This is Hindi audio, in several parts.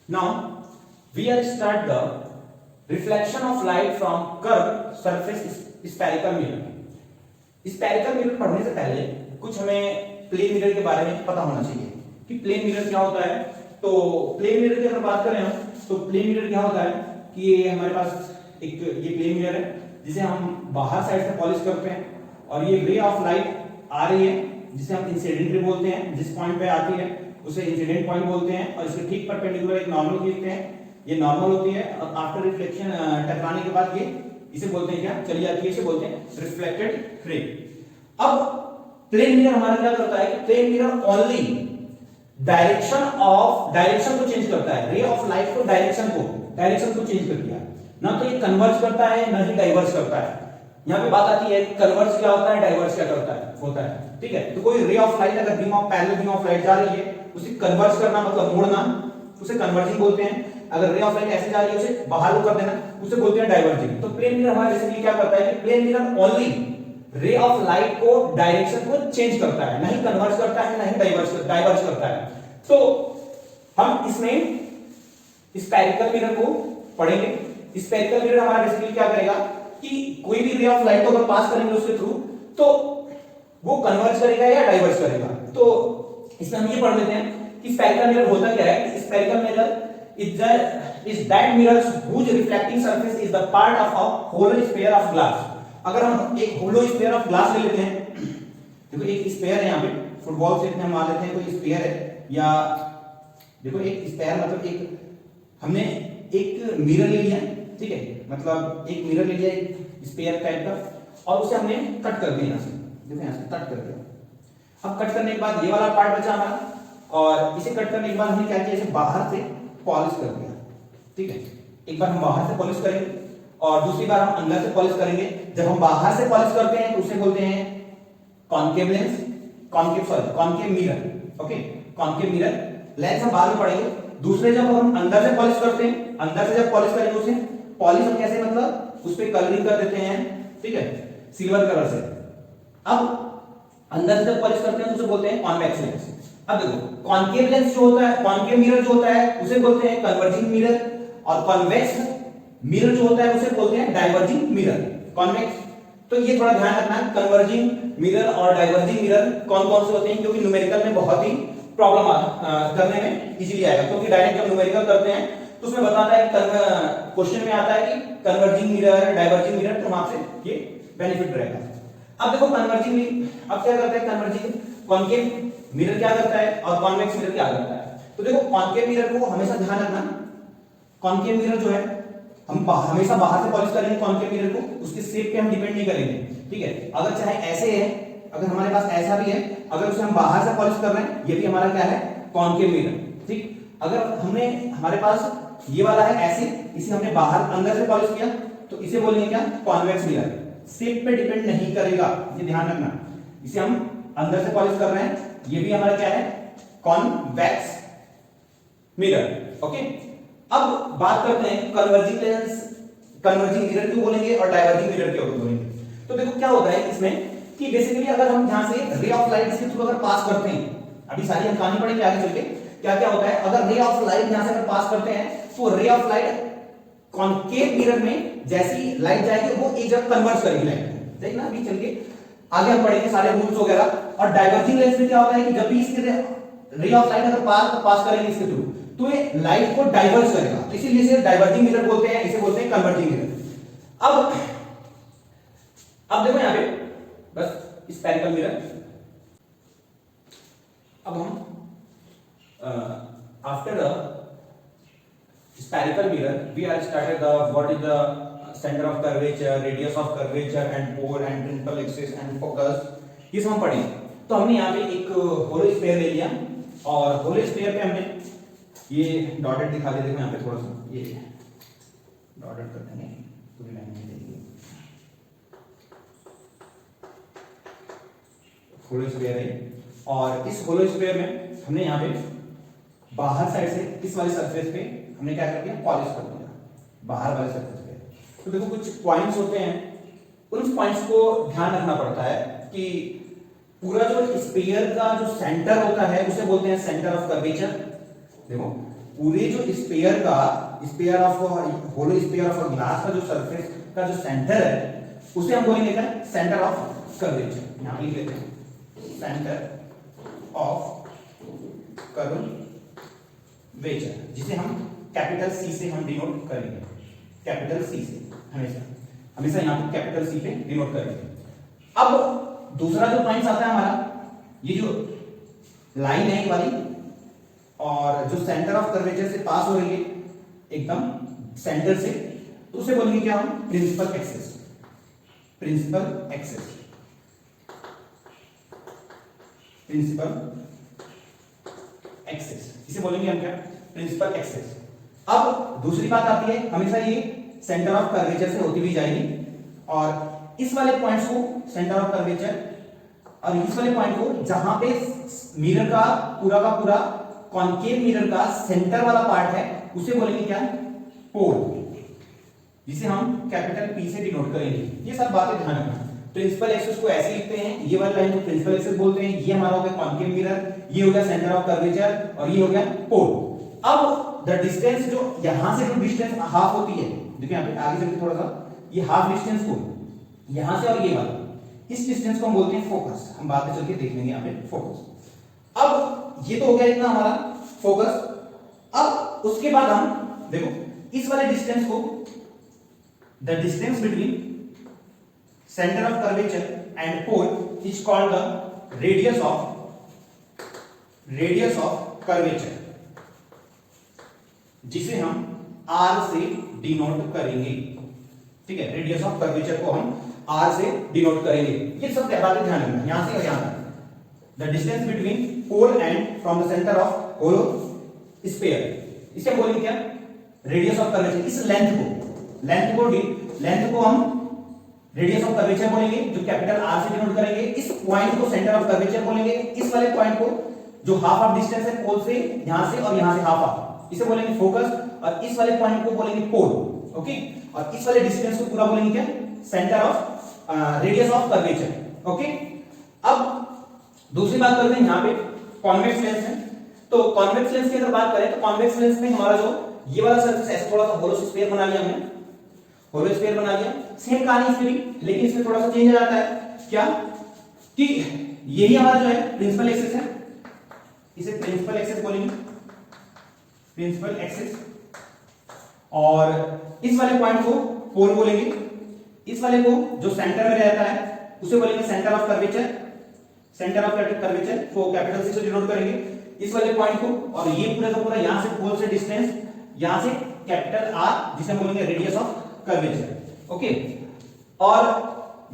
Now we are start the reflection of light from curved surface spherical mirror. Spherical mirror पढ़ने से पहले कुछ हमें प्लेन मिरर के बारे में पता होना चाहिए कि प्लेन मिरर क्या होता है। तो प्लेन मिरर की अगर बात करें हम, तो प्लेन मिरर क्या होता है कि ये हमारे पास एक ये प्लेन मिरर है जिसे हम बाहर साइड से पॉलिश करते हैं, और ये रे ऑफ लाइट आ रही है जिसे हम इंसिडेंट रे बोलते हैं, जिस पॉइंट पे आती है उसे इंसिडेंट पॉइंट बोलते हैं, और इसके ठीक परपेंडिकुलर एक नॉर्मल खींचते हैं, ये नॉर्मल होती है, और आफ्टर रिफ्लेक्शन टकराने के बाद ये इसे बोलते हैं क्या, चली जाती है, इसे बोलते हैं रिफ्लेक्टेड रे। अब प्लेन मिरर हमारा क्या करता है कि प्लेन मिरर ओनली डायरेक्शन को चेंज करता है, रे ऑफ लाइट को डायरेक्शन को चेंज कर दिया, ना तो ये कन्वर्ज करता है ना ही डाइवर्ज करता है। यहाँ पे बात आती है कन्वर्ज क्या होता है, डाइवर्ज क्या करता है होता है, ठीक है। तो कोई रे ऑफ लाइट अगर beam of parallel beam of light जा रही है उसे कन्वर्ज करना मतलब मोड़ना, उसे कन्वर्जिंग बोलते हैं। अगर रे ऑफ लाइट ऐसे जा रही है उसे बाहर को कर देना, उसे बोलते हैं डाइवर्जिंग। तो प्लेन मिरर हमारा बेसिकली क्या करता है कि plane mirror only ray of light को डायरेक्शन को चेंज करता है, नहीं कन्वर्ज करता है, नहीं डाइवर्ज करता है। तो हम इसमें स्फेरिकल मिरर को पढ़ेंगे। स्फेरिकल मिरर हमारा बेसिकली क्या करेगा कि कोई भी रे ऑफ लाइट को अगर पास करेंगे उसके थ्रू तो वो कन्वर्ज करेगा या डाइवर्ज करेगा। तो इसमें हम ये पढ़ लेते हैं कि स्फेरिकल मिरर होता क्या है। Spherical mirror is that mirror whose reflecting surface is the part of a hollow sphere of glass। अगर हम एक होलो स्फीयर ऑफ ग्लास ले लेते हैं, देखो एक स्फीयर है यहाँ पे, फुटबॉल सेट में हम मान लेते हैं कोई स्फीयर है, या देखो एक स्फीयर मतलब एक हमने एक मिरर ले लिया, ठीक है, मतलब एक मिरर ले लिया एक स्फीयर टाइप का, और उसे हमने कट कर दिया यहाँ से, देखो यहाँ से कट कर दिया। अब कट करने के बाद ये वाला पार्ट बचा हमारा, और इसे कट करने के बाद हमने क्या किया, इसे बाहर से पॉलिश कर दिया, ठीक है। एक बार हम बाहर से पॉलिश करेंगे और दूसरी बार हम अंदर से पॉलिश करेंगे। जब हम बाहर से पॉलिश करते हैं तो उसे बोलते हैं concave lens, concave mirror, okay, concave mirror. Lens हम बाद में पढ़ेंगे। दूसरे जब हम अंदर से पॉलिश करते हैं, अंदर से जब पॉलिश करेंगे उसे पॉलिश हम कैसे, मतलब उस पे कलरिंग कर देते हैं, ठीक है, सिल्वर कलर से। अब अंदर से जब पॉलिश करते हैं तो उसे बोलते हैं कॉन्वेक्स लेंस। अब देखो कॉनकेव लेंस जो होता है, कॉनकेव मिरर जो होता है उसे बोलते हैं कन्वर्जिंग मिरर, और कॉन्वेक्स मिरर जो होता है उसे बोलते हैं डाइवर्जिंग मिरर, कॉन्वेक्स। तो ये थोड़ा ध्यान रखना, कन्वर्जिंग मिरर और डाइवर्जिंग मिरर कौन कौन से होते हैं, क्योंकि न्यूमेरिकल में बहुत ही प्रॉब्लम करने में इजीली आएगा। क्योंकि डायरेक्ट जब न्यूमेरिकल करते हैं तो उसमें बताता है, क्वेश्चन में आता है कि कन्वर्जिंग मिरर, डाइवर्जिंग मिरर, तो आपसे ये बेनिफिट रहेगा। अब देखो कन्वर्जिंग, अब क्या करता है कन्वर्जिंग, कॉनकेव मिरर क्या करता है और कॉन्वेक्स मिरर क्या करता है। तो देखो कॉनकेव मिरर को हमेशा ध्यान रखना, कॉनकेव मिरर जो है हम हमेशा बाहर से पॉलिश करेंगे कॉनकेव मिरर को, उसके शेप पे हम डिपेंड नहीं करेंगे, ठीक है। अगर चाहे ऐसे है, अगर हमारे पास ऐसा भी है, अगर उसे हम बाहर से पॉलिश कर रहे हैं, ये भी हमारा क्या है, कॉनकेव मिरर, ठीक। अगर हमने हमारे पास ये वाला है ऐसे, इसे हमने बाहर अंदर से पॉलिश किया तो इसे बोलेंगे क्या, कॉन्वेक्स मिरर। शेप पे डिपेंड नहीं करेगा, ये ध्यान रखना। इसे हम अंदर से पॉलिश कर रहे हैं, ये भी हमारा क्या है, कॉन्वेक्स मिरर, ओके। अब बात करते हैं कन्वर्जिंग लेंस, कन्वर्जिंग मिरर क्यों बोलेंगे और डाइवर्जिंग मिरर क्यों बोलेंगे। तो देखो क्या होता है इसमें कि बेसिकली अगर हम यहां से रे ऑफ लाइट इसके थ्रू अगर पास करते हैं, अभी सारी हम कहानी पढ़ेंगे आगे चल के क्या क्या होता है। अगर रे ऑफ लाइट यहां से अगर पास करते हैं तो रे ऑफ लाइट कॉनकेव मिरर में जैसी लाइट जाएगी वो एक जगह कन्वर्ज करेगी लाइट को, देखना अभी चल के आगे हम पढ़ेंगे सारे रूल्स वगैरह। और डाइवर्जिंग लेंस में क्या होता है कि जब भी इसके रे ऑफ लाइट अगर पास करेंगे इसके थ्रू तो ये लाइट को डाइवर्ज करेगा, तो इसीलिए इसे डाइवर्जिंग मिरर बोलते हैं, इसे बोलते हैं कन्वर्जिंग मिरर। अब देखो यहां पे बस स्फेरिकल मिरर। अब हम after the spherical mirror we are started the what is the center of curvature, radius of curvature and pore and principal axis and focus, ये सब हम पढ़ेंगे। तो हमने यहाँ पे एक होलो स्फीयर ले लिया, और होलो स्फीयर पे हमने ये डॉटेड दिखा देते हैं, यहाँ पे थोड़ा सा ये डॉटेड कर देंगे, पूरी लाइन में देंगे होलो स्फीयर है। और इस होलो स्फीयर में हमने यहाँ पे बाहर साइड से इस वाले सरफेस पे हमने क्या कर दिया, पॉलिश कर दिया बाहर वाले सरफेस पे। तो देखो कुछ पॉइंट्स होते हैं, उन पॉइंट्स को ध्यान रखना पड़ता है कि पूरा जो स्फीयर का जो सेंटर होता है उसे बोलते हैं सेंटर ऑफ कर्वेचर। देखो पूरे जो स्फीयर का, sphere of hollow sphere of glass का जो सरफेस का जो सेंटर है उसे हम बोलेंगे क्या, सेंटर ऑफ कर्वेचर। यहां लिख लेते हैं सेंटर ऑफ कर्वेचर, जिसे हम कैपिटल सी से हम डिनोट करेंगे, कैपिटल सी से हमेशा हमेशा यहां पे कैपिटल सी पे डिनोट करेंगे। अब दूसरा जो पॉइंट आता है हमारा, ये जो लाइन है ये वाली और जो सेंटर ऑफ कर्वेचर से पास हो रही है एकदम सेंटर से, तो उसे बोलेंगे क्या हम, principal axis, principal axis, principal axis, इसे बोलेंगे हम क्या, प्रिंसिपल एक्सिस। अब दूसरी बात आती है, हमेशा ये सेंटर ऑफ कर्वेचर से होती हुई जाएगी और इस वाले पॉइंट्स को, सेंटर ऑफ कर्वेचर और इस वाले पॉइंट को, जहां पे मिरर का पूरा कॉन्केव मिरर का सेंटर वाला पार्ट है उसे बोलेंगे क्या, पोल, जिसे हम कैपिटल पी से डिनोट करेंगे। ये सब बातें ध्यान रखना। प्रिंसिपल एक्सिस को ऐसे लिखते हैं, ये वाली लाइन को प्रिंसिपल एक्सिस बोलते हैं, ये हमारा हो गया कॉन्केव मिरर, ये हो गया सेंटर ऑफ कर्वेचर और ये हो गया पोल। अब द डिस्टेंस, जो यहां से जो डिस्टेंस हाफ होती है, देखिए यहां पे आगे चलते थोड़ा सा, ये हाफ डिस्टेंस को यहां से और ये वाला, इस डिस्टेंस को हम बोलते हैं फोकस। हम बाद में चल के देख लेंगे यहां पे फोकस। अब ये तो हो गया इतना हमारा फोकस। अब उसके बाद हम देखो इस वाले डिस्टेंस को, the distance between centre of curvature and pole is called the radius of curvature, जिसे हम r से डिनोट करेंगे। ठीक है, रेडियस ऑफ कर्वेचर को हम r से डिनोट करेंगे। ये सब बातें ध्यान रखना, यहां से और यहां तक, the distance between pole and from the centre of hollow sphere, इसे बोलेंगे क्या, रेडियस ऑफ कर्वेचर। इस लेंथ को हम रेडियस ऑफ कर्वेचर बोलेंगे, जो कैपिटल R से डिनोट करेंगे। इस पॉइंट को सेंटर ऑफ कर्वेचर बोलेंगे। इस वाले पॉइंट को, जो हाफ ऑफ डिस्टेंस है पोल से, यहां से और यहां से हाफ ऑफ, इसे बोलेंगे फोकस। और इस वाले पॉइंट को बोलेंगे पोल। ओके, और इस वाले डिस्टेंस को पूरा बोलेंगे क्या, centre of radius of curvature. Okay, अब दूसरी बात करते हैं, यहां पे कॉन्वेक्स लेंस है। तो कॉन्वेक्स लेंस की अगर बात करें तो कॉन्वेक्स लेंस में हमारा जो ये वाला सरफेस ऐसे थोड़ा सा होलो स्फीयर बना लिया हमने, होलो स्फीयर बना लिया। सेम कहानी इसमें भी, लेकिन इसमें थोड़ा सा चेंज आ जाता है। क्या कि यही हमारा जो है प्रिंसिपल एक्सिस है, इसे प्रिंसिपल एक्सिस बोलेंगे, प्रिंसिपल एक्सिस। और इस वाले पॉइंट को पोल बोलेंगे। इस वाले को जो सेंटर में रहता है उसे बोलेंगे centre of curvature, centre of curvature को कैपिटल सी से डिनोट करेंगे इस वाले पॉइंट को। और ये पूरा का पूरा यहां से पोल से डिस्टेंस, यहां से कैपिटल R, जिसे बोलेंगे रेडियस ऑफ कर्वेचर। ओके, और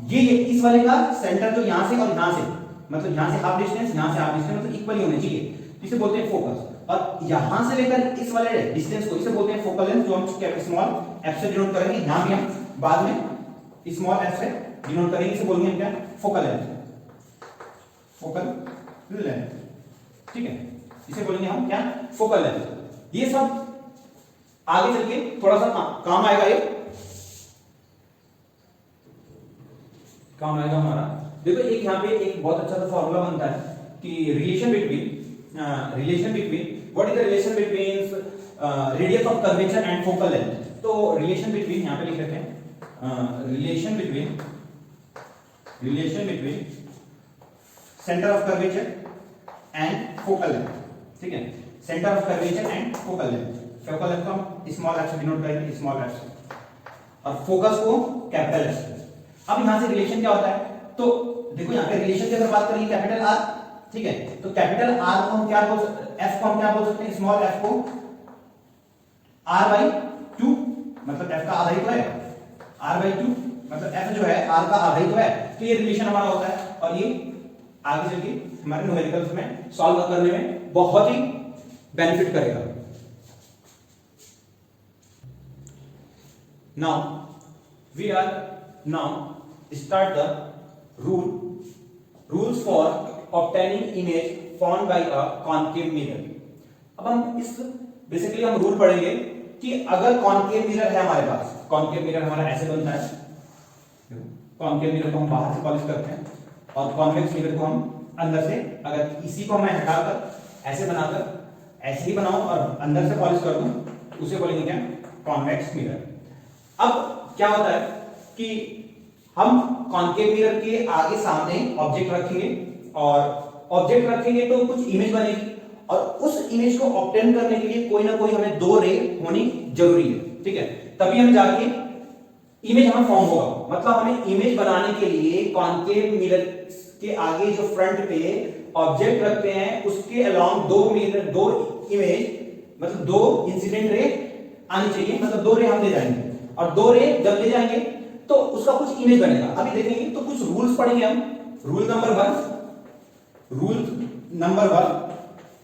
ये इस वाले का सेंटर जो यहां से और यहां से, मतलब यहां से हाफ डिस्टेंस, यहां से हाफ डिस्टेंस, मतलब इक्वली होने चाहिए, इसे बोलते हैं फोकस। और यहां से लेकर इस वाले डिस्टेंस को, इसे बोलते हैं फोकल लेंथ, जो हम स्मॉल एफ से डिनोट करेंगे। यहां भी हम बाद में स्मॉल एफ से डिनोट करेंगे, इसे बोलेंगे क्या, फोकल लेंथ, फोकल लेंथ। ठीक है, इसे बोलेंगे हम क्या, फोकल लेंथ। ये सब आगे चल के थोड़ा सा काम आएगा, ये काम आएगा हमारा। देखो एक यहाँ पे एक बहुत अच्छा सा फॉर्मूला बनता है कि relation between what is the relation between radius of curvature and focal length. तो रिलेशन बिटवीन यहां पे लिख लेते हैं, relation between centre of curvature and focal length. ठीक है, centre of curvature and focal length. Focal length को हम स्मॉल एफ से डिनोट करेंगे, स्मॉल एफ से, और फोकस को कैपिटल एफ से। अब यहां से रिलेशन क्या होता है, तो देखो यहां पे रिलेशन की अगर बात करें कैपिटल R, ठीक है, तो कैपिटल R को हम क्या बोल सकते हैं, F को हम क्या बोल सकते हैं, स्मॉल f को R/2, मतलब f का आधा ही तो है, R/2 मतलब f जो है R का आधा ही तो है। तो ये रिलेशन हमारा होता है, और ये आगे चल के हमारे न्यूमेरिकल्स में सॉल्व करने में बहुत ही बेनिफिट करेगा। Now we are now start the rules for obtaining image formed by a concave mirror। अब हम इस बेसिकली हम रूल पढ़ेंगे कि अगर कॉन्केव मिरर है हमारे पास, कॉन्केव मिरर हमारा ऐसे बनता है, कॉन्केव मिरर को हम बाहर से पॉलिश करते हैं और कॉन्वेक्स मिरर को हम अंदर से, अगर इसी को मैं हटाकर ऐसे बनाकर ऐसे ही बनाऊं और अंदर से पॉलिश कर दूं, उसे बोलेंगे क्या, कॉन्वेक्स मिरर। अब क्या होता है कि हम कॉन्केव मिरर के आगे सामने ऑब्जेक्ट रखेंगे, और ऑब्जेक्ट रखेंगे तो कुछ इमेज बनेगी, और उस इमेज को ऑब्टेन करने के लिए कोई ना कोई हमें दो रे होनी जरूरी है, ठीक है, तभी हम जाके इमेज हमें फॉर्म होगा। मतलब हमें इमेज बनाने के लिए कॉन्केव मिरर के आगे जो फ्रंट पे ऑब्जेक्ट रखते हैं उसके अलोंग दो मिरर, दो इमेज, मतलब दो इंसिडेंट रे आनी चाहिए, मतलब दो रे हम ले जाएंगे, और दो रे जब ले जाएंगे तो उसका कुछ इमेज बनेगा। अभी देखेंगे तो कुछ रूल्स पढ़ेंगे हम। रूल नंबर वन,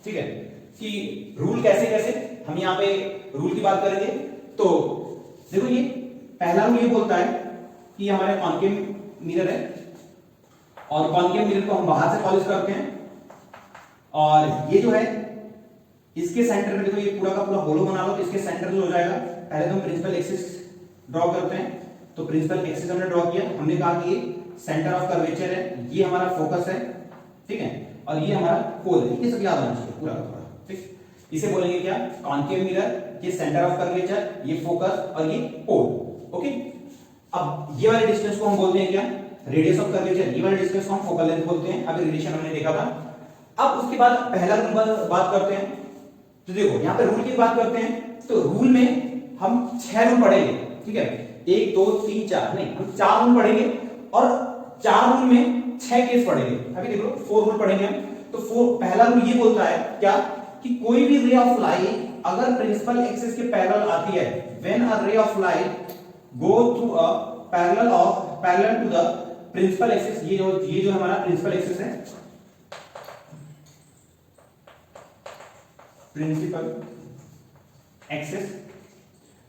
ठीक है, कि रूल कैसे कैसे हम यहां पे रूल की बात करेंगे। तो देखो ये पहला रूल ये बोलता है कि हमारे कॉन्केव मिरर है, और कॉन्केव मिरर को हम बाहर से पॉलिश करते हैं, और ये जो है इसके सेंटर में देखो ये पूरा का पूरा होलो बना लो, तो इसके सेंटर जो हो जाएगा, पहले तो हम प्रिंसिपल एक्सिस ड्रॉ करते हैं। तो प्रिंसिपल एक्सिस हमने ड्रॉ किया, हमने कहा कि ये सेंटर ऑफ कर्वेचर है, ये हमारा फोकस है, ठीक है, और ये हमारा पोल है। ये सब याद होना चाहिए पूरा का पूरा, ठीक। इसे बोलेंगे क्या, कॉन्केव मिरर, ये सेंटर ऑफ कर्वेचर, ये फोकस और ये पोल, ओके। अब ये वाले डिस्टेंस को हम बोलते हैं क्या, रेडियस ऑफ कर्वेचर। ये वाले डिस्टेंस को हम फोकल लेंथ बोलते हैं, अभी रिलेशन हमने देखा था। अब उसके बाद पहला रूल बात करते हैं। तो देखो यहां पे रूल की बात करते हैं, तो रूल में हम 6 रूल पढ़ेंगे, ठीक है, 1 2 3 4 नहीं, हम 4 रूल पढ़ेंगे, और 4 रूल में 6 केस पढ़ेंगे। अभी देखो 4 रूल पढ़ेंगे हम। तो पहला रूल ये बोलता है क्या, कि कोई भी रे ऑफ लाइट अगर प्रिंसिपल एक्सिस के पैरेलल आती है, when a ray of light go through a parallel to the principal axis, ये जो हमारा प्रिंसिपल एक्सिस है, प्रिंसिपल एक्सिस,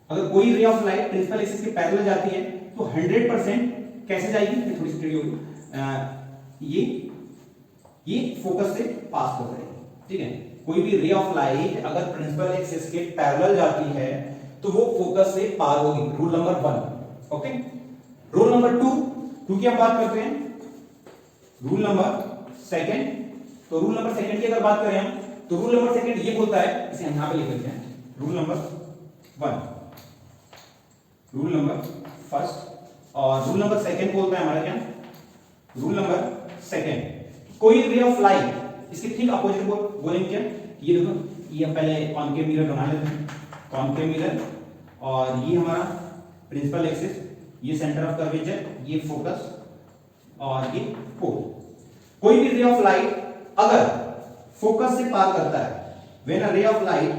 अगर कोई ray of light principal axis के पैरेलल जाती है तो 100% कैसे जाएगी, थोड़ी सी होगी, ये फोकस से पास कर जाएगी, ठीक है। कोई भी रे ऑफ लाइट अगर प्रिंसिपल एक्सिस के पैरेलल जाती है तो वो फोकस से पार होगी। Rule number 1, okay. Rule number 2 की हम बात करते हैं। रूल नंबर 2, तो रूल नंबर 2 की अगर बात करें हम, तो रूल नंबर 2 ये बोलता है, इसे हम यहां पे लिख लेते हैं, रूल नंबर 1, रूल नंबर 1 और रूल नंबर 2 बोलता है हमारा क्या, रूल नंबर 2, कोई रे ऑफ लाइट इसके ठीक अपोजिट बोलेंगे क्या, ये देखो, ये पहले कॉन्केव मिरर बना लेते हैं, कॉन्केव मिरर, और ये हमारा प्रिंसिपल एक्सिस, ये सेंटर ऑफ कर्वेचर, ये फोकस और ये पोल। कोई भी रे ऑफ लाइट अगर फोकस से पार करता है, when a ray of light,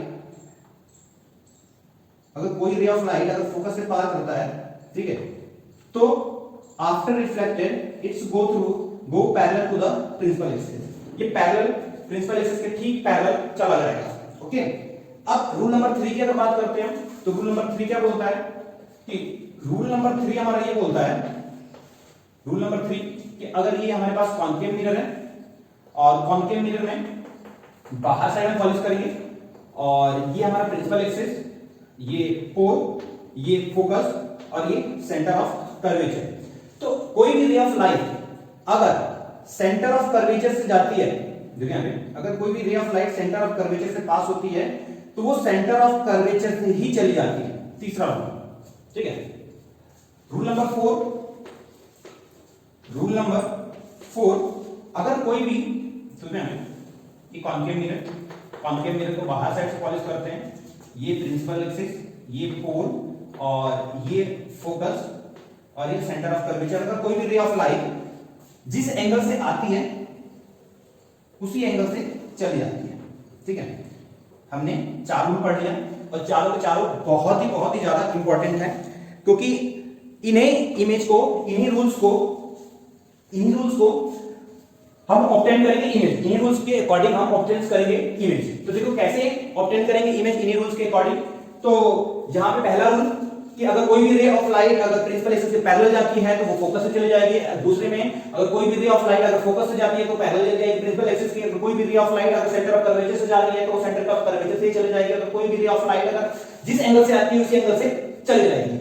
अगर कोई रे ऑफ लाइट अगर फोकस से पार करता है, ठीक है, तो after reflected it's go parallel to the principal axis, ये पैरेलल प्रिंसिपल एक्सिस के ठीक पैरेलल चला जाएगा, ओके। अब रूल नंबर 3 की अगर बात करते हैं, तो रूल नंबर 3 क्या बोलता है, कि रूल नंबर 3 हमारा ये बोलता है, रूल नंबर 3 कि अगर ये हमारे पास कॉन्केव मिरर है, और कॉन्केव मिरर में बाहर साइड में पॉलिश करेंगे, और ये हमारा प्रिंसिपल एक्सिस, ये पोल, ये फोकस और ये सेंटर ऑफ कर्वेचर। तो कोई भी रे ऑफ लाइट अगर सेंटर ऑफ कर्वेचर से जाती है, देखिए यहां पे, अगर कोई भी ray of light centre of curvature से पास होती है तो वो सेंटर ऑफ कर्वेचर से ही चली जाती है, तीसरा रूल, ठीक है। रूल नंबर 4, अगर कोई भी, ये कॉन्केव मिरर को बाहर साइड से पॉलिश करते हैं, ये प्रिंसिपल एक्सिस, ये पोल और ये फोकस और ये सेंटर ऑफ कर्वेचर, अगर कोई भी रे ऑफ लाइट जिस एंगल से आती है उसी एंगल से चली जाती है, ठीक है। हमने 4 रूल पढ़ लिया, और चारों के चारों बहुत ही ज्यादा इंपॉर्टेंट है, क्योंकि इन्हीं इमेज को, इन्हीं रूल्स को हम ऑब्टेन करेंगे इमेज, इन्हीं रूल्स के अकॉर्डिंग हम ऑब्टेन करेंगे इमेज। तो देखो कैसे ऑब्टेन करेंगे इमेज इन्हीं रूल्स के अकॉर्डिंग। तो यहां पे पहला रूल कि अगर कोई भी रे ऑफ लाइट अगर प्रिंसिपल एक्सिस से पैरेलल जाती है तो वो फोकस से चली जाएगी। दूसरे में अगर कोई भी रे ऑफ लाइट अगर फोकस से जाती है तो पैरेलल चली जाएगी प्रिंसिपल एक्सिस की। कोई भी रे ऑफ लाइट अगर सेंटर ऑफ कर्वेचर से जा रही है तो वो सेंटर ऑफ कर्वेचर से ही चली जाएगी। अगर कोई भी रे ऑफ लाइट अगर जिस एंगल से आती है उसी एंगल से चली जाएगी।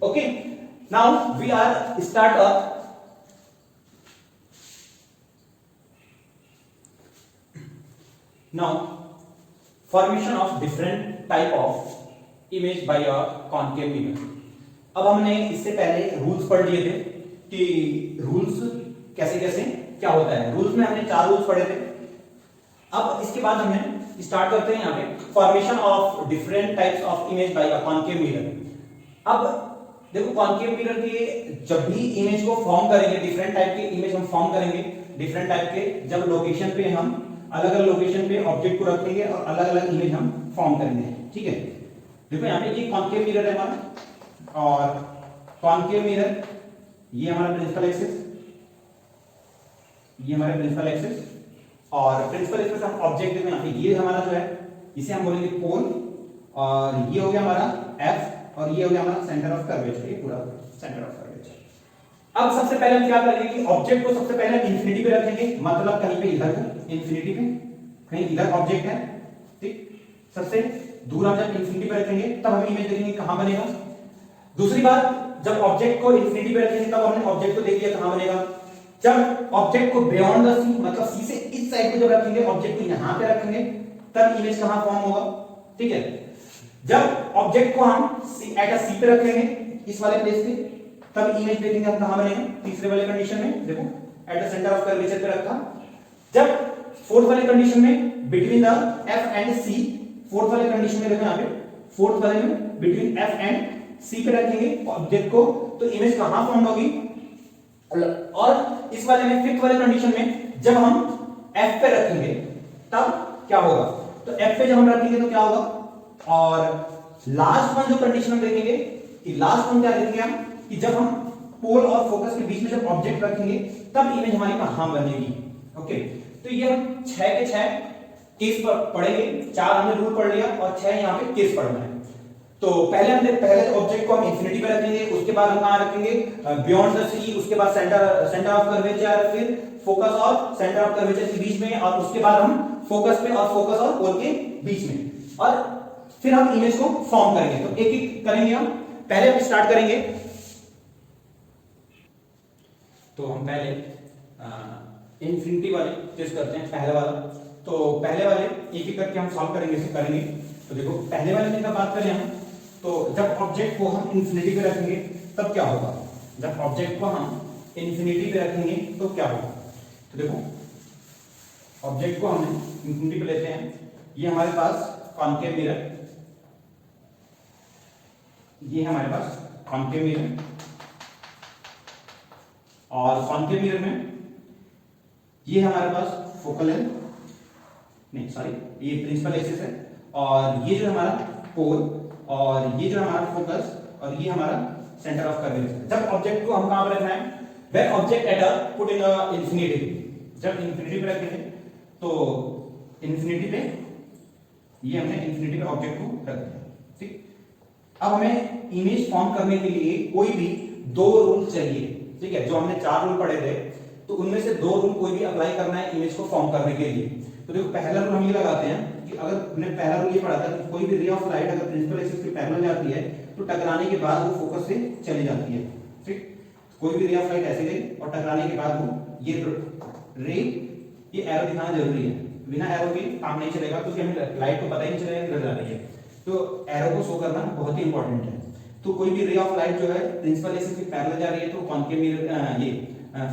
Okay, now we are start a Now formation of different type of image by a concave mirror. अब हमने इससे पहले रूल्स पढ़ लिए थे कि रूल्स कैसे कैसे क्या होता है। रूल्स में हमने 4 रूल्स पढ़े थे। अब इसके बाद हमें स्टार्ट करते हैं यहाँ पे formation of different types of image by a concave mirror. अब देखो कॉनकेव मिरर के जब भी इमेज को फॉर्म करेंगे, डिफरेंट टाइप के इमेज हम फॉर्म करेंगे, डिफरेंट टाइप के जब लोकेशन पे हम अलग अलग लोकेशन पे ऑब्जेक्ट को रखेंगे और अलग अलग इमेज हम फॉर्म करेंगे। ठीक है, देखो यहाँ पे ये कॉनकेव मिरर है हमारा, और कॉनकेव मिरर ये हमारा प्रिंसिपल एक्सिस, ये हमारा प्रिंसिपल एक्सिस, और प्रिंसिपल एक्सिस हम ऑब्जेक्ट देखो यहाँ पे ये हमारा जो है इसे हम बोलेंगे पोल, और ये हो गया हमारा एफ, और ये हो गया हमारा सेंटर ऑफ कर्वेचर, ये पूरा सेंटर ऑफ कर्वेचर। अब सबसे पहले हम क्या करेंगे कि ऑब्जेक्ट को सबसे पहले इंफिनिटी पे रखेंगे, मतलब कहीं पे इधर को इंफिनिटी पे, कहीं इधर ऑब्जेक्ट है, ठीक, सबसे दूर हम जब इंफिनिटी पे रखेंगे तब हम इमेज देखेंगे कहां बनेगा। दूसरी बात, जब ऑब्जेक्ट को इंफिनिटी पे रखेंगे तब हमने ऑब्जेक्ट को देख लिया कहां बनेगा। जब ऑब्जेक्ट को बियॉन्ड द सी, मतलब सी से इस साइड को जब रखेंगे, ऑब्जेक्ट को यहां पे रखेंगे, तब इमेज कहां फॉर्म होगा। ठीक है, जब ऑब्जेक्ट को हम एट अ सी पे रखेंगे इस वाले प्लेस पे, तब इमेज देखेंगे हम कहां बनेगा। तीसरे वाले कंडीशन में देखो at the centre of curvature पे रखा। जब फोर्थ वाले कंडीशन में between the F and C, fourth वाले कंडीशन में देखो यहाँ पे फोर्थ वाले में बिटवीन एफ एंड सी पे रखेंगे ऑब्जेक्ट को, तो इमेज कहां फॉर्म होगी। और इस वाले में फिफ्थ वाले कंडीशन में जब हम एफ पे रखेंगे तब क्या होगा, तो एफ पे जब हम रखेंगे तो क्या होगा। और लास्ट वन जो कंडीशन हम देखेंगे कि लास्ट वन क्या देखेंगे हम कि जब हम पोल और फोकस के बीच में जब ऑब्जेक्ट रखेंगे तब इमेज हमारी कहां बनेगी। ओके, तो ये हम 6 के 6 केस पर पढ़ेंगे। 4 हमने रूल पढ़ लिया और 6 यहाँ पे केस पढ़ना है। तो पहले ऑब्जेक्ट को हम इंफिनिटी पे रखेंगे, उसके बाद हम कहां रखेंगे बियॉन्ड द सी, उसके बाद सेंटर ऑफ कर्वेचर, फिर फोकस और सेंटर ऑफ कर्वेचर के बीच में, और उसके बाद हम फोकस पे और फोकस और पोल के बीच में, और फिर हम इमेज को फॉर्म करेंगे। तो एक एक करेंगे हम। पहले हम स्टार्ट करेंगे, तो हम पहले इंफिनिटी वाले टेस्ट करते हैं, पहले वाला। तो पहले वाले एक एक करके हम सॉल्व करेंगे, इसे करेंगे। तो देखो पहले वाले की बात करें हम, तो जब ऑब्जेक्ट को हम इंफिनिटी पे रखेंगे तब क्या होगा। जब ऑब्जेक्ट को हम इंफिनिटी पे रखेंगे तो क्या होगा, तो देखो ऑब्जेक्ट को हम इंफिनिटी पे लेते हैं। ये हमारे पास कॉनकेव मिरर, ये हमारे पास कॉनकेव मिरर, और कॉनकेव मिरर में ये हमारे पास फोकल है, नहीं सॉरी ये प्रिंसिपल एक्सिस है, और ये जो हमारा पोल, और ये जो हमारा फोकस, और ये हमारा सेंटर ऑफ कर्वेचर। जब ऑब्जेक्ट को हम कहां पर रखना है, when object at a put in a infinity, जब इंफिनिटी पे रखेंगे तो इंफिनिटी पे ये हमने इंफिनिटी पे ऑब्जेक्ट को रख दिया। ठीक, अब हमें इमेज फॉर्म करने के लिए कोई भी 2 रूल चाहिए। ठीक है, जो हमने 4 रूल पढ़े थे तो उनमें से 2 रूल कोई भी अप्लाई करना है इमेज को फॉर्म करने के लिए। तो देखो पहला रूल हम ये लगाते हैं कि अगर हमने पहला रूल ये पढ़ा था कि कोई भी रे ऑफ लाइट अगर प्रिंसिपल एक्सिस के पैरेलल जाती है तो टकराने के बाद वो फोकस से चली जाती है। ठीक, कोई भी रे ऑफ लाइट ऐसे गई और टकराने के बाद वो ये रे, ये एरो दिखाना जरूरी है, बिना एरो के काम नहीं चलेगा, क्योंकि हमें लाइट को पता ही नहीं चलेगा किधर जा रही है। तो एरो को शो करना बहुत ही इंपॉर्टेंट है। तो कोई भी रे ऑफ लाइट जो है प्रिंसिपल एक्सिस के पैरेलल जा रही है तो कॉनकेव मिरर ये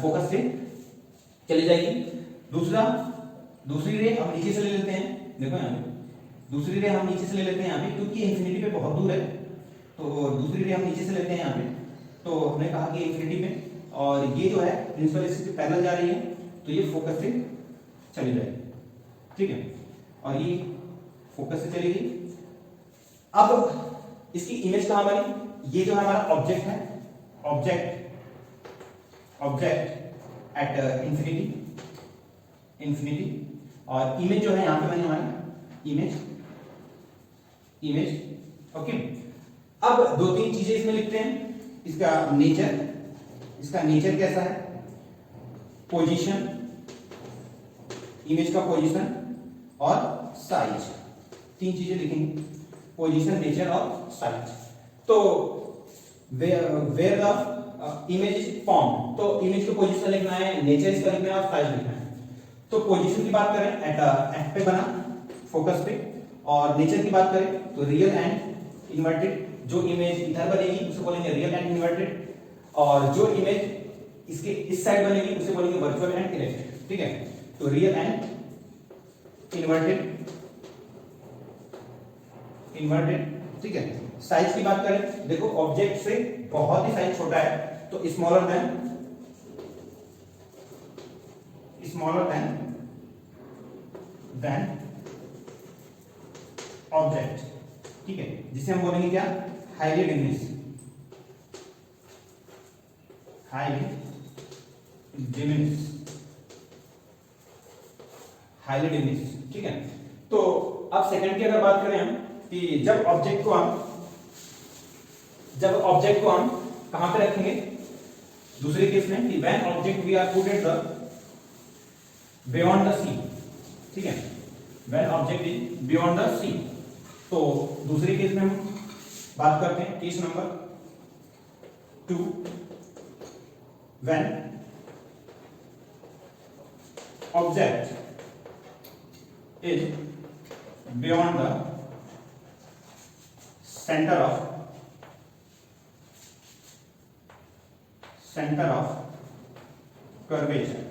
फोकस से चली जाएगी। दूसरी रे हम नीचे से ले लेते हैं, देखो यहाँ पे दूसरी रे हम नीचे से ले लेते हैं यहाँ पे, क्योंकि इंफिनिटी पे बहुत दूर है। तो दूसरी रे हम नीचे से लेते हैं यहाँ पे, तो हमने कहा कि इंफिनिटी पे, और ये जो है प्रिंसिपल एक्सिस के पैरेलल जा रही है तो ये फोकस से चली जाएगी। ठीक है, और ये फोकस से चली गई। अब इसकी इमेज कहां बनी, ये जो हमारा ऑब्जेक्ट है, ऑब्जेक्ट एट इंफिनिटी, और इमेज जो है यहां पे बनी हमारी इमेज। ओके, अब 2-3 चीजें इसमें लिखते हैं। इसका नेचर कैसा है, पोजीशन, इमेज का पोजीशन और साइज, 3 चीजें लिखेंगे, पोजीशन, नेचर और साइज। तो where the image is form, तो इमेज का पोजीशन लिखना है, नेचर इसका लिखना है और साइज लिखना है। तो पोजीशन की बात करें, एट एफ पे बना फोकस पे, और नेचर की बात करें तो रियल एंड इन्वर्टेड, जो इमेज इधर बनेगी उसे बोलेंगे रियल एंड इन्वर्टेड, और जो इमेज इसके इस साइड बनेगी उसे बोलेंगे वर्चुअल एंड इरेक्टेड। ठीक है, तो रियल एंड इन्वर्टेड। ठीक है, साइज की बात करें, देखो ऑब्जेक्ट से बहुत ही साइज छोटा है तो स्मॉलर देन ऑब्जेक्ट। ठीक है, जिसे हम बोलेंगे क्या, हाईली डिमिनिश, हाईली डिमिनिश। ठीक है, तो अब सेकंड की अगर बात करें हम कि जब ऑब्जेक्ट को हम कहां पे रखेंगे, दूसरे केस में कि when object we are put at the beyond the C. ठीक है, when object is beyond the C, तो दूसरे केस में हम बात करते हैं case number 2, when object is beyond the center of curvature,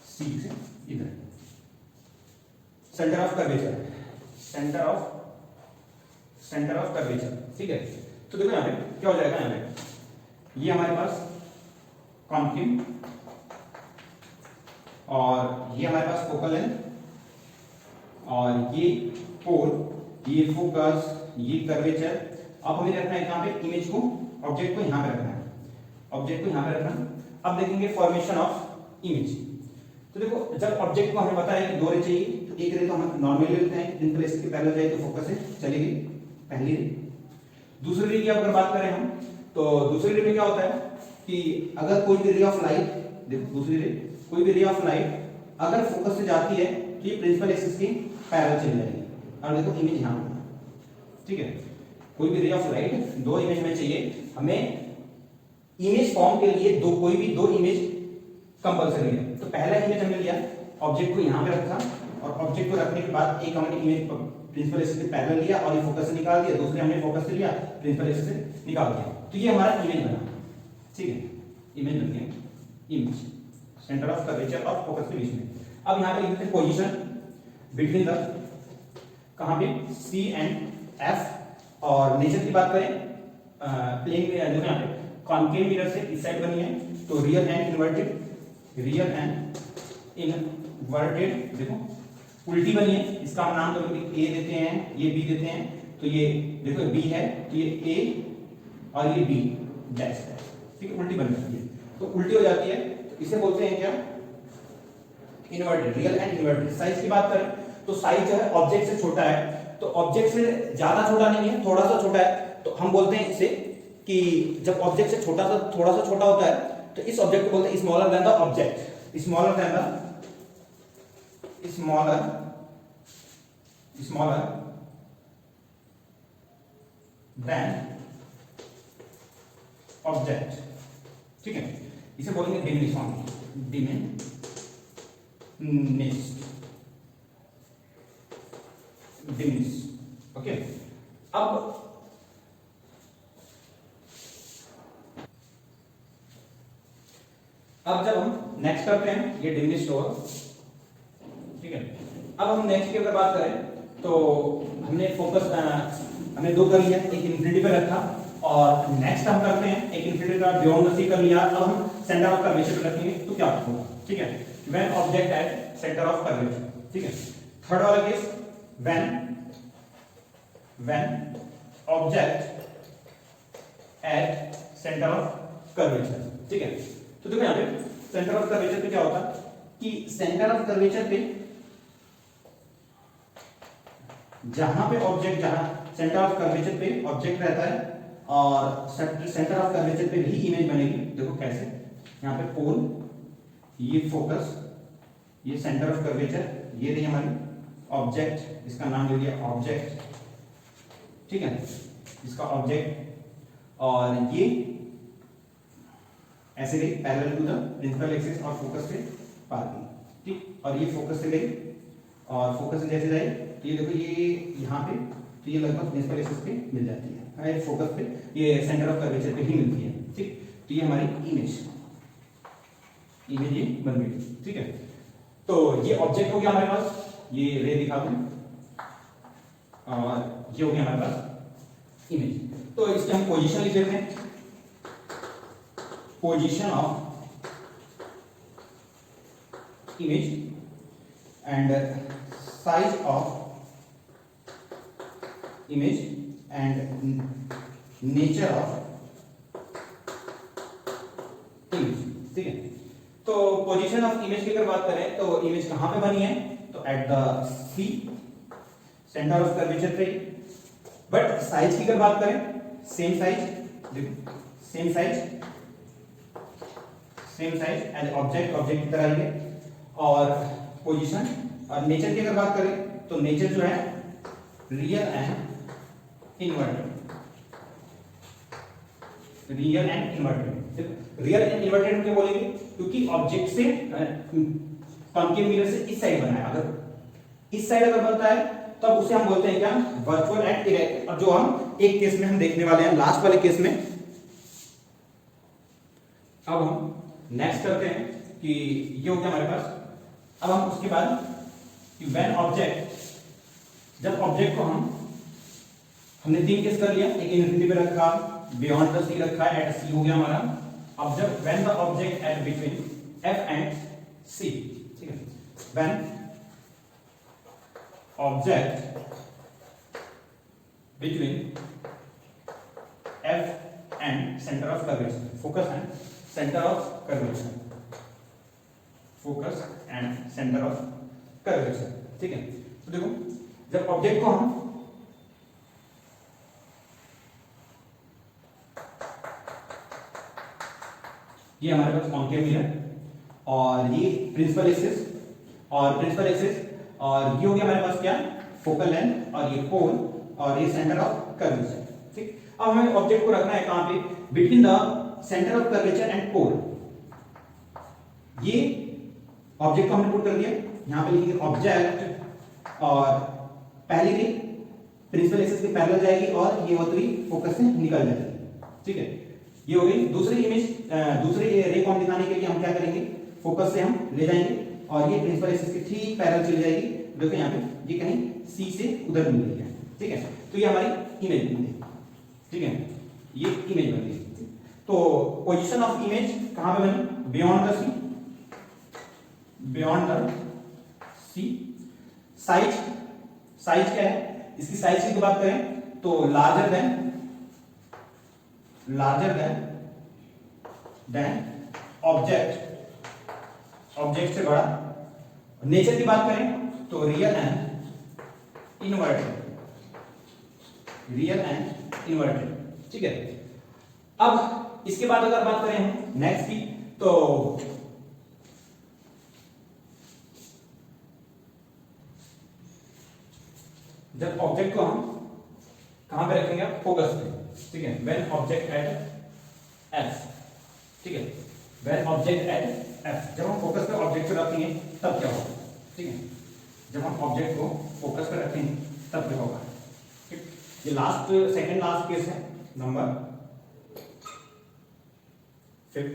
C से इधर सेंटर ऑफ कर्वेचर। ठीक है, तो देखो यहाँ पे क्या हो जाएगा, यहाँ पे ये हमारे पास कॉन्केव और ये हमारे पास फोकल लेंथ और ये पोल, ये फोकस, ये कर्वेचर। अब हमें रखना है कहां पे, इमेज को, ऑब्जेक्ट को यहां पे रखना है, अब देखेंगे फॉर्मेशन ऑफ इमेज। तो देखो जब ऑब्जेक्ट को हमें पता है 2 रे चाहिए, तो एक रे तो हम नॉर्मली लेते हैं, जिन प्लेस के पैरेलल जाए तो फोकस से चलेगी पहली रे। दूसरी रे की अगर बात करें हम, तो दूसरी रे में क्या होता है कि अगर कोई भी रे ऑफ लाइट, देखो दूसरी रे, कोई भी रे ऑफ लाइट अगर फोकस से जाती है तो ये प्रिंसिपल एक्सिस की पैरेलल चली जाएगी, और देखो इमेज यहां पे। ठीक है, कोई भी रे ऑफ लाइट 2 इमेज में चाहिए, हमें इमेज फॉर्म के लिए कोई भी 2 इमेज कंपलसरी है। तो पहला इमेज हमने लिया, ऑब्जेक्ट को यहां पे रखा, और ऑब्जेक्ट को रखने के बाद एक हमने इमेज प्रिंसिपल एक्सिस के पैरेलल लिया और ये फोकस से निकाल दिया, दूसरे हमने फोकस से लिया, प्रिंसिपल एक्सिस से निकाल दिया, तो ये हमारा इमेज बना। ठीक है, इमेज बनती है, इमेज सेंटर ऑफ कर्वेचर और फोकस के बीच में। अब यहां पे लिखते हैं पोजीशन बिटवीन द, कहां पे, C एंड F। और नेचर की बात करें, प्लेन में देखो यहां पे कॉन्केव मिरर से इस साइड बनी है, तो रियल एंड इन्वर्टेड, देखो उल्टी बनी है, इसका हम नाम तो A देते हैं, ये B देते हैं, तो ये देखो B है, तो ये A और ये B डैश है। ठीक है, उल्टी बन जाती है, तो उल्टी हो जाती है, इसे बोलते हैं क्या, inverted, real and inverted. Size की बात करें तो साइज जो है ऑब्जेक्ट से छोटा है, तो ऑब्जेक्ट से ज्यादा छोटा नहीं है, थोड़ा सा छोटा है, तो हम बोलते हैं इसे कि जब ऑब्जेक्ट से थोड़ा सा छोटा होता है तो इस ऑब्जेक्ट को बोलते हैं smaller than the object, smaller than object. ठीक है, इसे बोलेंगे डिमिनिश। ओके, अब जब हम नेक्स्ट करते हैं, ये डिमिनिश्ड होगा। ठीक है, अब हम नेक्स्ट की अगर बात करें तो हमने फोकस हमने 2 कर लिया, एक इन्फिनिटी पे रखा, और नेक्स्ट हम करते हैं एक इन्फिनिटी का बियॉन्ड द सी कर लिया। अब हम सेंटर ऑफ कर्वेचर पे रखेंगे तो क्या होगा। ठीक है, when object at centre of curvature. ठीक है, थर्ड वाला case, when object at centre of curvature. ठीक है, तो देखो यहां पे सेंटर ऑफ कर्वेचर पे क्या होता है कि सेंटर ऑफ कर्वेचर पे जहां पे ऑब्जेक्ट, जहां सेंटर ऑफ कर्वेचर पे ऑब्जेक्ट रहता है और सेंटर ऑफ कर्वेचर पे भी इमेज बनेगी। देखो कैसे, यहाँ पे पोल, ये फोकस, ये सेंटर ऑफ कर्वेचर, ये रही हमारी ऑब्जेक्ट, इसका नाम ले लिया ऑब्जेक्ट। ठीक है, इसका ऑब्जेक्ट, और ये ऐसे गई parallel to the principal axis और फोकस से पार गई। ठीक, और ये फोकस से गई और फोकस से जैसे जाए तो ये देखो ये यहाँ पे, तो ये लगभग प्रिंसिपल एक्सिस पे मिल जाती है, फोकस पे, ये सेंटर ऑफ कर्वेचर पे ही मिलती है। ठीक, तो ये हमारी इमेज ये बन गई। ठीक है, तो ये ऑब्जेक्ट हो गया हमारे पास, ये रे दिखा दूं, और ये हो गया हमारे पास इमेज। तो इसके हम पोजीशन लिख देते हैं, position of image and size of image and nature of image। ठीक है, तो पोजीशन ऑफ इमेज की अगर बात करें तो इमेज कहां पे बनी है, तो at the C, centre of curvature पे। बट साइज की अगर बात करें, same size, same size, same size as object, object की तरह ही है। और पोजीशन और नेचर की अगर बात करें तो नेचर जो है real and inverted, real and inverted. Real and inverted क्यों बोलेंगे, क्योंकि ऑब्जेक्ट से कॉन्केव मिरर से इस साइड बना है, अगर इस साइड अगर बनता है तब उसे हम बोलते हैं क्या, वर्चुअल एंड इरेक्ट। और जो हम एक केस में हम देखने वाले हैं, लास्ट वाले केस में। अब हम नेक्स्ट करते हैं कि ये हो गया हमारे पास। अब हम उसके बाद कि व्हेन ऑब्जेक्ट, जब ऑब्जेक्ट को हमने तीन केस कर लिया, एक इन्फिनिटी पे रखा, बियॉन्ड द सी रखा, एट सी हो गया हमारा। अब जब when the object at between F and C, ठीक है, when object between F and centre of curvature, focus and centre of curvature, focus and centre of curvature. ठीक है, तो देखो जब ऑब्जेक्ट को हम ये हमारे पास कॉन्केव मिरर और ये प्रिंसिपल एक्सिस और प्रिंसिपल एक्सिस, और ये हो गया हमारे पास क्या, फोकल लेंथ, और ये पोल, और ये सेंटर ऑफ कर्वेचर। ठीक, अब हमें ऑब्जेक्ट को रखना है कहां पे, between the centre of curvature and pole. ये ऑब्जेक्ट को हमने पुट कर दिया, यहां पे लिखेंगे ऑब्जेक्ट, और पहली रे प्रिंसिपल एक्सिस के पैरेलल जाएगी और ये होती हुई फोकस से निकल जाएगी। ठीक है, ये हो गई दूसरी इमेज। दूसरी रे को हम दिखाने के लिए हम क्या करेंगे, फोकस से हम ले जाएंगे और ये प्रिंसिपल एक्सिस के ठीक पैरेलल चली जाएगी। देखो यहाँ पे ये कहीं सी से उधर मिल रही है। ठीक है, तो ये हमारी इमेज बन गई। ठीक है, ये इमेज बन गई। तो पोजीशन ऑफ इमेज कहां पे बनी, beyond the C, beyond the C. Size, size क्या है, इसकी साइज की बात करें तो लार्जर देन ऑब्जेक्ट, ऑब्जेक्ट से बड़ा। नेचर की बात करें तो real and inverted, real and inverted. ठीक है, अब इसके बाद अगर बात करें हम नेक्स्ट की, तो जब ऑब्जेक्ट को हम कहां पे रखेंगे, फोकस पे। ठीक है, व्हेन ऑब्जेक्ट एट एफ। ठीक है, व्हेन ऑब्जेक्ट एट एफ, जब हम फोकस पे ऑब्जेक्ट को रखेंगे तब क्या होगा। ठीक है, जब हम ऑब्जेक्ट को फोकस पे रखेंगे तब क्या होगा। ठीक, ये लास्ट सेकंड लास्ट केस है, नंबर 5।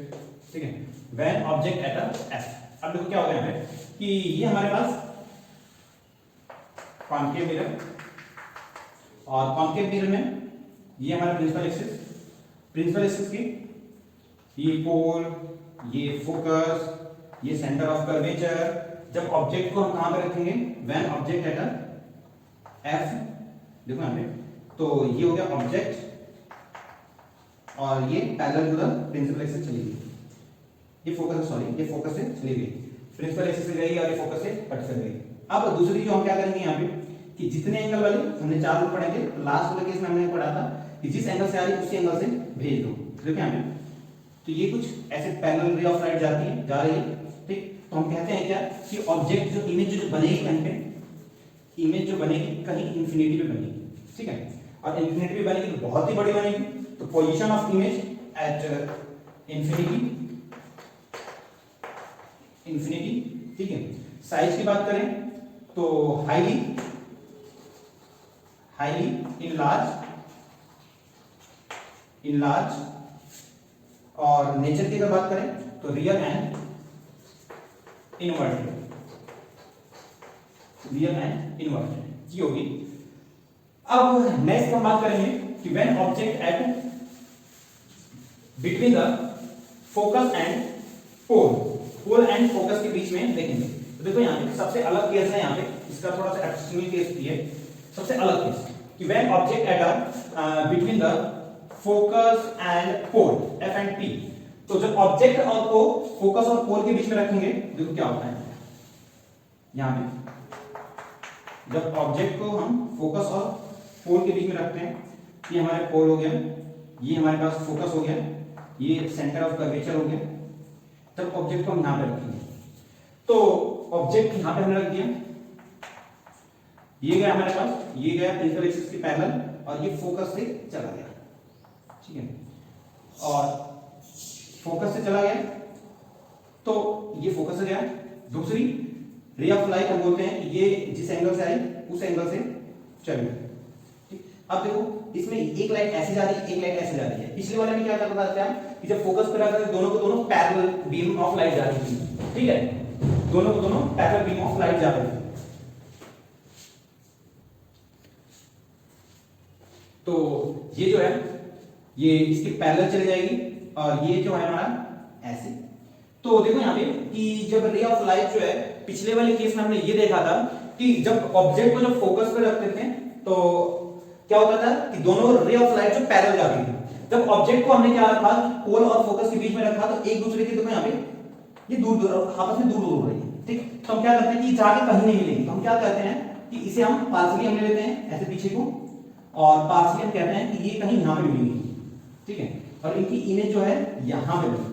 ठीक है, व्हेन ऑब्जेक्ट एट एफ। अब देखो क्या हो गया है कि ये हमारे पास कॉन्केव मिरर, और कॉन्केव मिरर में ये हमारा प्रिंसिपल एक्सिस, प्रिंसिपल एक्सिस की ये पोल, ये फोकस, ये सेंटर ऑफ कर्वेचर। जब ऑब्जेक्ट को हम कहां पे रखेंगे, व्हेन ऑब्जेक्ट एट एफ, देखो यहां पे, तो ये हो गया ऑब्जेक्ट और ये parallel to the principal axis चली गई, ये फोकस, सॉरी ये फोकस से चली गई, प्रिंसिपल एक्सिस से गई और ये फोकस से कट कर गई। अब दूसरी जो हम क्या करेंगे यहाँ पे कि जितने एंगल वाले हमने 4 रूल पढ़े थे, लास्ट वाले केस में हमने पढ़ा था कि जिस एंगल से आ रही है उसी एंगल से भेज दो। देखो यहाँ पे, तो ये कुछ ऐसे पैरेलल रे ऑफ लाइट जाती है, जा रही है। ठीक, तो हम कहते हैं क्या कि ऑब्जेक्ट जो इमेज जो बनेगी कहीं पे, इमेज जो बनेगी कहीं इंफिनिटी पे बनेगी। ठीक है, और इंफिनिटी पे बनेगी तो बहुत ही बड़ी बनेगी। तो position of image at infinity, infinity. ठीक है, साइज की बात करें तो हाईली इनलार्ज और नेचर की अगर बात करें तो रियल एंड इनवर्टेड, ये होगी। अब नेक्स्ट हम बात करेंगे कि when object at between the focus and pole and focus के बीच में देखेंगे। तो देखो यहाँ पे सबसे अलग केस है, यहाँ पे इसका थोड़ा सा एक्सेप्शनल केस भी है, सबसे अलग केस कि when object at between the focus and pole F and P. तो जब ऑब्जेक्ट और को फोकस और पोल के बीच में रखेंगे, देखो क्या होता है यहाँ पे। जब ऑब्जेक्ट को हम फोकस और पोल के बीच में रखते हैं, ये हमारे पोल हो गया, ये हमारे पास फोकस हो गया, ये सेंटर ऑफ कर्वेचर हो गया। तब ऑब्जेक्ट को हम यहां पे रखेंगे, तो ऑब्जेक्ट यहां पे हमने रख दिया, ये गया हमारे पास, ये गया प्रिंसिपल एक्सिस के पैरेलल और ये फोकस से चला गया, ठीक है। और फोकस से चला गया तो ये फोकस से गया। दूसरी रे ऑफ लाइट हम बोलते हैं ये जिस एंगल से आई उस एंगल से चली, ठीक। अब देखो इसमें एक लाइट ऐसे जा रही है, एक लाइट ऐसे जा रही है। पिछले वाले में क्या करता था कि जब फोकस पे रखा था दोनों को दोनों पैरेलल बीम ऑफ लाइट जा रही थी, ठीक है, दोनों को दोनों पैरेलल बीम ऑफ लाइट जा रही थी। तो ये जो है ये इसके पैरेलल चली जाएगी और ये जो है हमारा ऐसे। तो देखो यहाँ पे कि जब रे ऑफ लाइट जो है पिछले वाले केस में हमने ये देखा था कि जब ऑब्जेक्ट को जब फोकस पे रखते थे तो क्या होता था कि दोनों रे ऑफ लाइट जो पैरेलल जाती थी। जब ऑब्जेक्ट को हमने क्या रखा, पोल और फोकस के बीच में रखा, तो एक दूसरे के देखो यहाँ पे ये दूर आपस में दूर हो रही है, ठीक। तो हम क्या करते हैं कि जाके कहीं नहीं मिलेंगे, तो हम क्या करते हैं कि इसे हम पार्शियली हम ले लेते हैं ऐसे पीछे को, और पार्शियली हम कहते हैं कि ये कहीं यहाँ पे मिलेंगी, ठीक है, और इनकी इमेज जो है यहाँ पे मिलेगी,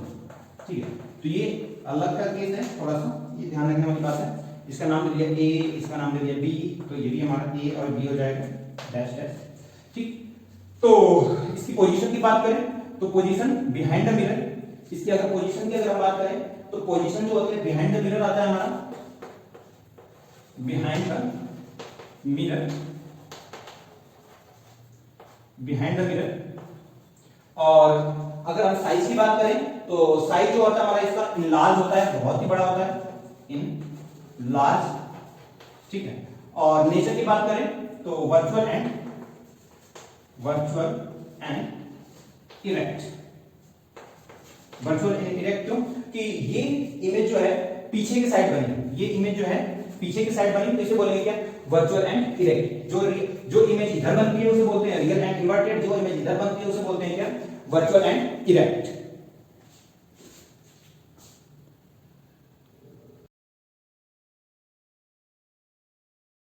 ठीक है। तो ये अलग का केस है, थोड़ा सा ये ध्यान रखने वाली बात है। इसका नाम दे दिया ए, इसका नाम दे दिया बी, तो ये भी हमारा ए और बी हो जाएगा, डैश डैश, ठीक। तो इसकी पोजीशन की बात करें तो पोजीशन बिहाइंड द मिरर, इसकी अगर पोजीशन की अगर हम बात करें तो पोजीशन जो होती है बिहाइंड द मिरर आता है हमारा, behind the mirror, behind the mirror. और अगर हम साइज की बात करें तो साइज जो होता है हमारा इसका इन लार्ज होता है, बहुत ही बड़ा होता है, इन लार्ज, ठीक है। और नेचर की बात करें तो virtual and erect, virtual and erect क्यों कि ये इमेज जो है पीछे की साइड बनी, ये इमेज जो है पीछे की साइड बनी, तो इसे बोलेंगे क्या, वर्चुअल एंड इरेक्ट। जो इमेज इधर बनती है उसे बोलते हैं रियल एंड इन्वर्टेड, जो इमेज इधर बनती है उसे बोलते हैं क्या, वर्चुअल एंड इरेक्ट।